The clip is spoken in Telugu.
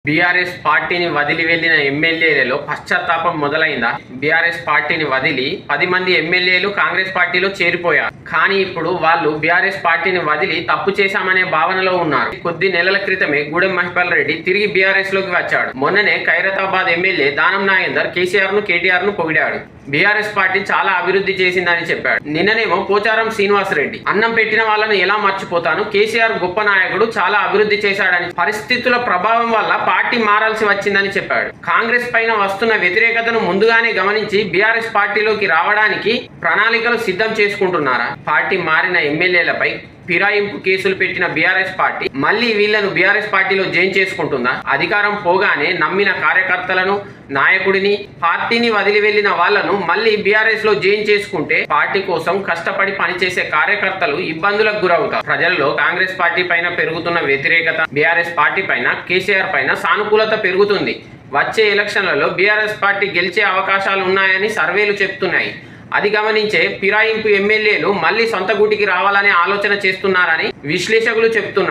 బీఆర్ఎస్ పార్టీని వదిలి వెళ్లిన ఎమ్మెల్యేలలో పశ్చాత్తాపం మొదలైందా? బీఆర్ఎస్ పార్టీని వదిలి 10 మంది ఎమ్మెల్యేలు కాంగ్రెస్ పార్టీలో చేరిపోయారు. కానీ ఇప్పుడు వాళ్ళు బీఆర్ఎస్ పార్టీని వదిలి తప్పు చేశామనే భావనలో ఉన్నారు. కొద్ది నెలల క్రితమే గూడెం మహిపాల్ రెడ్డి తిరిగి బీఆర్ఎస్ లోకి వచ్చాడు. మొన్ననే ఖైరతాబాద్ ఎమ్మెల్యే దానం నాగేందర్ కేటీఆర్ ను పొగిడాడు. బీఆర్ఎస్ పార్టీ చాలా అభివృద్ధి చేసిందని చెప్పాడు. నిన్ననేమో పోచారం శ్రీనివాస్ రెడ్డి అన్నం పెట్టిన వాళ్ళని ఎలా మర్చిపోతాను, కేసీఆర్ గొప్ప నాయకుడు, చాలా అభివృద్ధి చేశాడని, పరిస్థితుల ప్రభావం వల్ల పార్టీ మారాల్సి వచ్చిందని చెప్పాడు. కాంగ్రెస్ పైన వస్తున్న వ్యతిరేకతను ముందుగానే గమనించి బీఆర్ఎస్ పార్టీలోకి రావడానికి ప్రణాళికలు సిద్ధం చేసుకుంటున్నారా? పార్టీ మారిన ఎమ్మెల్యేలపై ఫిరాయింపు కేసులు పెట్టిన బీఆర్ఎస్ పార్టీ మళ్ళీ వీళ్లను బీఆర్ఎస్ పార్టీలో జాయిన్ చేసుకుంటుందా? అధికారం పోగానే నమ్మిన కార్యకర్తలను, నాయకుడిని, పార్టీని వదిలి వెళ్లిన వాళ్లను మళ్ళీ బీఆర్ఎస్ లో జాయిన్ చేసుకుంటే పార్టీ కోసం కష్టపడి పనిచేసే కార్యకర్తలు ఇబ్బందులకు గురవుతారు. ప్రజల్లో కాంగ్రెస్ పార్టీ పైన పెరుగుతున్న వ్యతిరేకత, బీఆర్ఎస్ పార్టీ పైన, కేసీఆర్ పైన సానుకూలత పెరుగుతుంది. వచ్చే ఎలక్షన్లలో బీఆర్ఎస్ పార్టీ గెలిచే అవకాశాలు ఉన్నాయని సర్వేలు చెప్తున్నాయి. అది గమనించే ఫిరాయింపు ఎమ్మెల్యేలు మళ్లీ సొంత గూటికి రావాలనే ఆలోచన చేస్తున్నారని విశ్లేషకులు చెబుతున్నారు.